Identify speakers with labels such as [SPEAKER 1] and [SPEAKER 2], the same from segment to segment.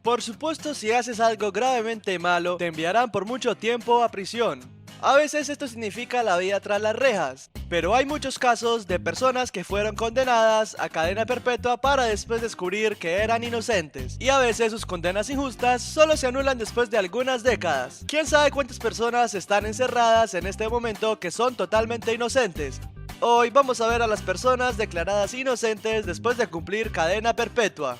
[SPEAKER 1] Por supuesto, si haces algo gravemente malo, te enviarán por mucho tiempo a prisión. A veces esto significa la vida tras las rejas, pero hay muchos casos de personas que fueron condenadas a cadena perpetua para después descubrir que eran inocentes, y a veces sus condenas injustas solo se anulan después de algunas décadas. ¿Quién sabe cuántas personas están encerradas en este momento que son totalmente inocentes? Hoy vamos a ver a las personas declaradas inocentes después de cumplir cadena perpetua.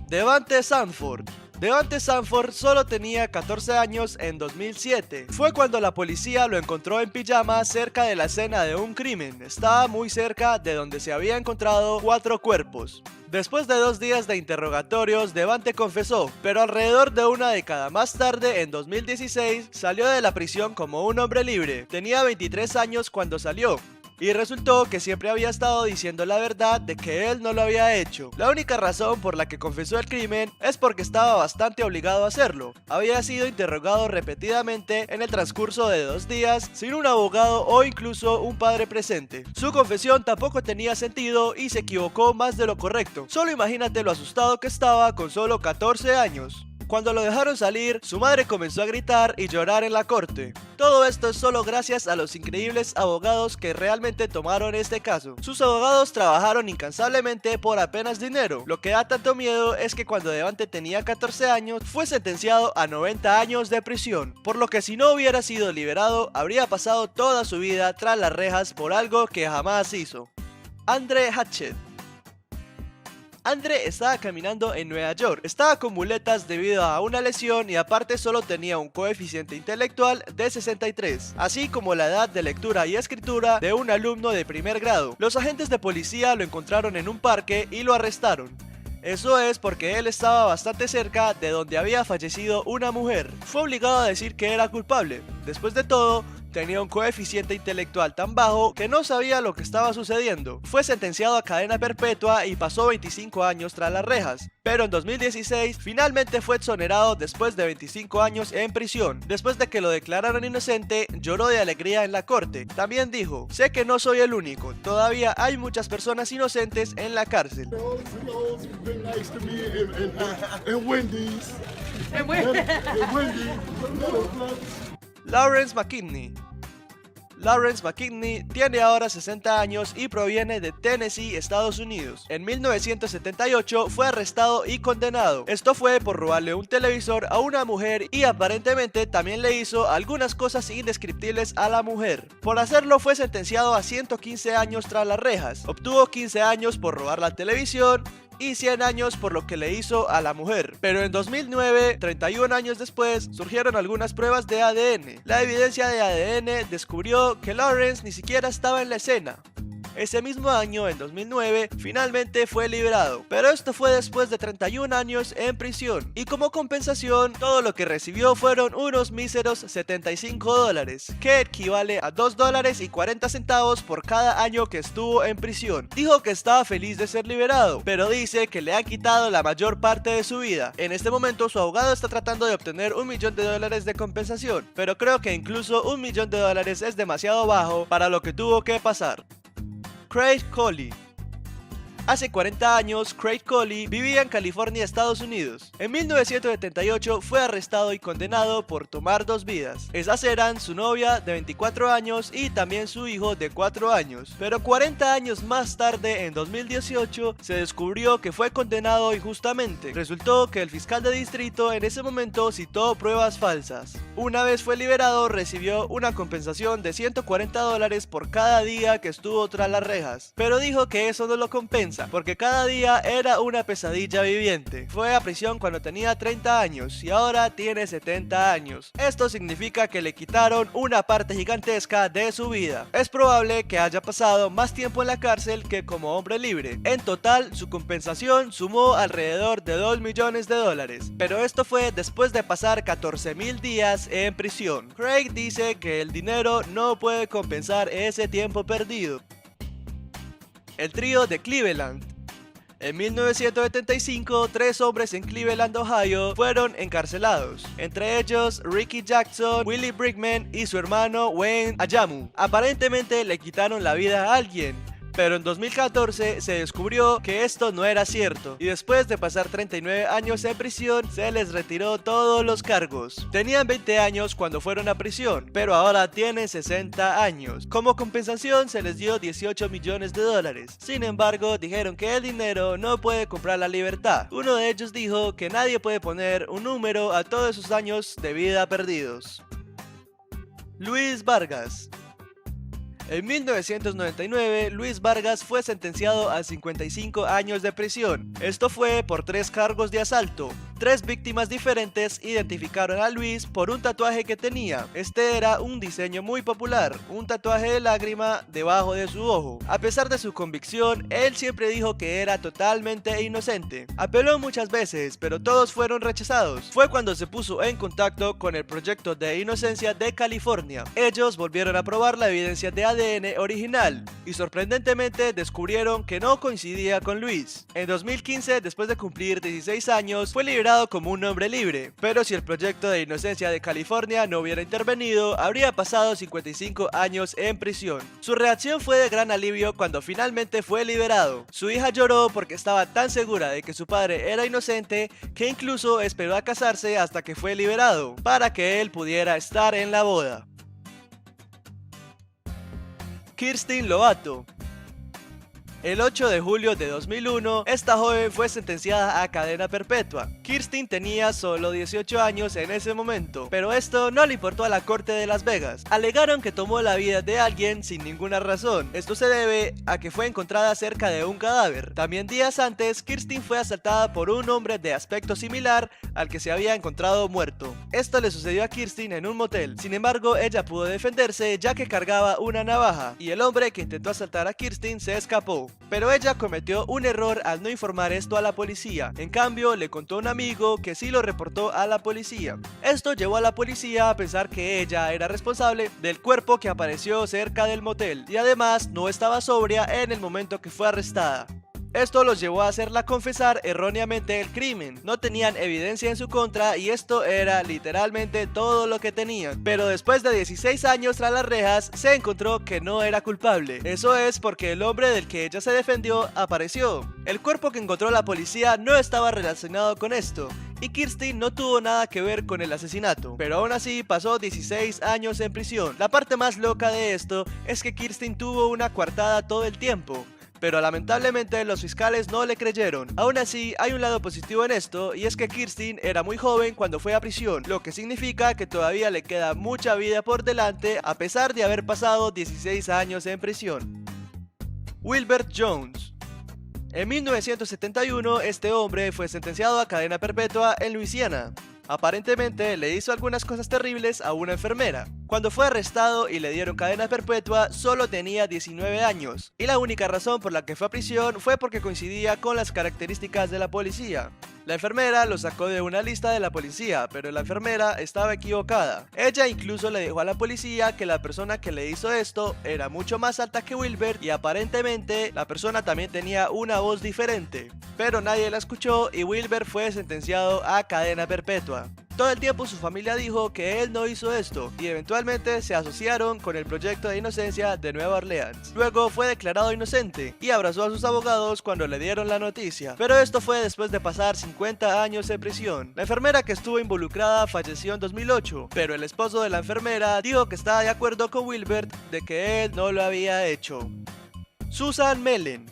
[SPEAKER 1] Devante Sanford. Devante Sanford solo tenía 14 años en 2007. Fue cuando la policía lo encontró en pijama cerca de la escena de un crimen. Estaba muy cerca de donde se había encontrado 4 cuerpos. Después de 2 días de interrogatorios, Devante confesó, pero alrededor de una década más tarde, en 2016, salió de la prisión como un hombre libre. Tenía 23 años cuando salió. Y resultó que siempre había estado diciendo la verdad de que él no lo había hecho. La única razón por la que confesó el crimen es porque estaba bastante obligado a hacerlo. Había sido interrogado repetidamente en el transcurso de 2 días sin un abogado o incluso un padre presente. Su confesión tampoco tenía sentido y se equivocó más de lo correcto. Solo imagínate lo asustado que estaba con solo 14 años. Cuando lo dejaron salir, su madre comenzó a gritar y llorar en la corte. Todo esto es solo gracias a los increíbles abogados que realmente tomaron este caso. Sus abogados trabajaron incansablemente por apenas dinero. Lo que da tanto miedo es que cuando Devante tenía 14 años, fue sentenciado a 90 años de prisión, por lo que si no hubiera sido liberado, habría pasado toda su vida tras las rejas por algo que jamás hizo. Andre Hatchett. Andre estaba caminando en Nueva York, estaba con muletas debido a una lesión y aparte solo tenía un coeficiente intelectual de 63, así como la edad de lectura y escritura de un alumno de primer grado. Los agentes de policía lo encontraron en un parque y lo arrestaron. Eso es porque él estaba bastante cerca de donde había fallecido una mujer. Fue obligado a decir que era culpable. Después de todo, tenía un coeficiente intelectual tan bajo que no sabía lo que estaba sucediendo. Fue sentenciado a cadena perpetua y pasó 25 años tras las rejas. Pero en 2016 finalmente fue exonerado después de 25 años en prisión. Después de que lo declararon inocente, lloró de alegría en la corte. También dijo, sé que no soy el único, todavía hay muchas personas inocentes en la cárcel. Lawrence McKinney. Lawrence McKinney tiene ahora 60 años y proviene de Tennessee, Estados Unidos. En 1978 fue arrestado y condenado. Esto fue por robarle un televisor a una mujer y aparentemente también le hizo algunas cosas indescriptibles a la mujer. Por hacerlo fue sentenciado a 115 años tras las rejas. Obtuvo 15 años por robar la televisión y 100 años por lo que le hizo a la mujer. Pero en 2009, 31 años después, surgieron algunas pruebas de ADN. La evidencia de ADN descubrió que Lawrence ni siquiera estaba en la escena. Ese mismo año, en 2009, finalmente fue liberado, pero esto fue después de 31 años en prisión, y como compensación, todo lo que recibió fueron unos míseros $75, que equivale a $2.40 por cada año que estuvo en prisión. Dijo que estaba feliz de ser liberado, pero dice que le han quitado la mayor parte de su vida. En este momento, su abogado está tratando de obtener $1 millón de compensación, pero creo que incluso $1 millón es demasiado bajo para lo que tuvo que pasar. Craig Collie. Hace 40 años, Craig Collie vivía en California, Estados Unidos. En 1978 fue arrestado y condenado por tomar 2 vidas. Esas eran su novia de 24 años y también su hijo de 4 años. Pero 40 años más tarde, en 2018, se descubrió que fue condenado injustamente. Resultó que el fiscal de distrito en ese momento citó pruebas falsas. Una vez fue liberado, recibió una compensación de $140 por cada día que estuvo tras las rejas. Pero dijo que eso no lo compensa, porque cada día era una pesadilla viviente. Fue a prisión cuando tenía 30 años y ahora tiene 70 años. Esto significa que le quitaron una parte gigantesca de su vida. Es probable que haya pasado más tiempo en la cárcel que como hombre libre. En total, su compensación sumó alrededor de $2 millones. Pero esto fue después de pasar 14.000 días en prisión. Craig dice que el dinero no puede compensar ese tiempo perdido. El trío de Cleveland. En 1975, 3 hombres en Cleveland, Ohio, fueron encarcelados, entre ellos Ricky Jackson, Willie Brickman y su hermano Wayne Adjamu. Aparentemente le quitaron la vida a alguien, Pero en 2014 se descubrió que esto no era cierto, y después de pasar 39 años en prisión, se les retiró todos los cargos. Tenían 20 años cuando fueron a prisión, pero ahora tienen 60 años. Como compensación se les dio 18 millones de dólares. Sin embargo, dijeron que el dinero no puede comprar la libertad. Uno de ellos dijo que nadie puede poner un número a todos esos años de vida perdidos. Luis Vargas. En 1999, Luis Vargas fue sentenciado a 55 años de prisión. Esto fue por 3 cargos de asalto. 3 víctimas diferentes identificaron a Luis por un tatuaje que tenía. Este era un diseño muy popular, un tatuaje de lágrima debajo de su ojo. A pesar de su convicción, él siempre dijo que era totalmente inocente. Apeló muchas veces, pero todos fueron rechazados. Fue cuando se puso en contacto con el Proyecto de Inocencia de California. Ellos volvieron a probar la evidencia de ADN original y sorprendentemente descubrieron que no coincidía con Luis. En 2015, después de cumplir 16 años, fue liberado como un hombre libre, pero si el Proyecto de Inocencia de California no hubiera intervenido, habría pasado 55 años en prisión. Su reacción fue de gran alivio cuando finalmente fue liberado. Su hija lloró porque estaba tan segura de que su padre era inocente que incluso esperó a casarse hasta que fue liberado, para que él pudiera estar en la boda. Kirsten Lovato. El 8 de julio de 2001, esta joven fue sentenciada a cadena perpetua. Kirsten tenía solo 18 años en ese momento, pero esto no le importó a la corte de Las Vegas. Alegaron que tomó la vida de alguien sin ninguna razón. Esto se debe a que fue encontrada cerca de un cadáver. También días antes, Kirsten fue asaltada por un hombre de aspecto similar al que se había encontrado muerto. Esto le sucedió a Kirsten en un motel. Sin embargo, ella pudo defenderse ya que cargaba una navaja, y el hombre que intentó asaltar a Kirsten se escapó. Pero ella cometió un error al no informar esto a la policía. En cambio, le contó a un amigo que sí lo reportó a la policía. Esto llevó a la policía a pensar que ella era responsable del cuerpo que apareció cerca del motel, y además no estaba sobria en el momento que fue arrestada. Esto los llevó a hacerla confesar erróneamente el crimen. No tenían evidencia en su contra y esto era literalmente todo lo que tenían. Pero después de 16 años tras las rejas, se encontró que no era culpable. Eso es porque el hombre del que ella se defendió apareció. El cuerpo que encontró la policía no estaba relacionado con esto, y Kirsten no tuvo nada que ver con el asesinato, pero aún así pasó 16 años en prisión. La parte más loca de esto es que Kirsten tuvo una coartada todo el tiempo, pero lamentablemente los fiscales no le creyeron. Aún así, hay un lado positivo en esto, y es que Kirsten era muy joven cuando fue a prisión, lo que significa que todavía le queda mucha vida por delante a pesar de haber pasado 16 años en prisión. Wilbert Jones. En 1971, este hombre fue sentenciado a cadena perpetua en Luisiana. Aparentemente le hizo algunas cosas terribles a una enfermera. Cuando fue arrestado y le dieron cadena perpetua, solo tenía 19 años, y la única razón por la que fue a prisión fue porque coincidía con las características de la policía. La enfermera lo sacó de una lista de la policía, pero la enfermera estaba equivocada. Ella incluso le dijo a la policía que la persona que le hizo esto era mucho más alta que Wilbert, y aparentemente la persona también tenía una voz diferente. Pero nadie la escuchó y Wilbert fue sentenciado a cadena perpetua. Todo el tiempo su familia dijo que él no hizo esto, y eventualmente se asociaron con el Proyecto de Inocencia de Nueva Orleans. Luego fue declarado inocente y abrazó a sus abogados cuando le dieron la noticia, pero esto fue después de pasar 50 años en prisión. La enfermera que estuvo involucrada falleció en 2008, pero el esposo de la enfermera dijo que estaba de acuerdo con Wilbert de que él no lo había hecho. Susan Mellen.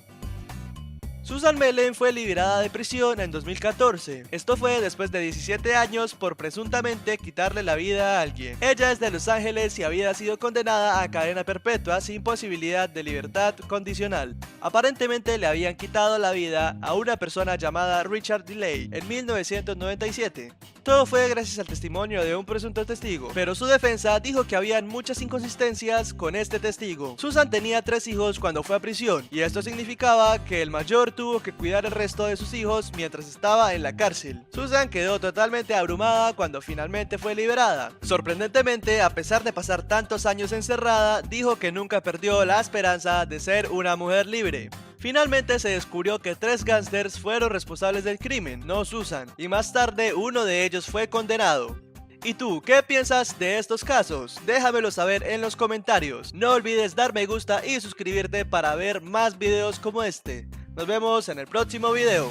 [SPEAKER 1] Susan Mellen fue liberada de prisión en 2014. Esto fue después de 17 años por presuntamente quitarle la vida a alguien. Ella es de Los Ángeles y había sido condenada a cadena perpetua sin posibilidad de libertad condicional. Aparentemente le habían quitado la vida a una persona llamada Richard DeLay en 1997. Todo fue gracias al testimonio de un presunto testigo, pero su defensa dijo que habían muchas inconsistencias con este testigo. Susan tenía 3 hijos cuando fue a prisión, y esto significaba que el mayor tuvo que cuidar el resto de sus hijos mientras estaba en la cárcel. Susan quedó totalmente abrumada cuando finalmente fue liberada. Sorprendentemente, a pesar de pasar tantos años encerrada, dijo que nunca perdió la esperanza de ser una mujer libre. Finalmente se descubrió que 3 gángsters fueron responsables del crimen, no Susan, y más tarde uno de ellos fue condenado. ¿Y tú, qué piensas de estos casos? Déjamelo saber en los comentarios. No olvides dar me gusta y suscribirte para ver más videos como este. Nos vemos en el próximo video.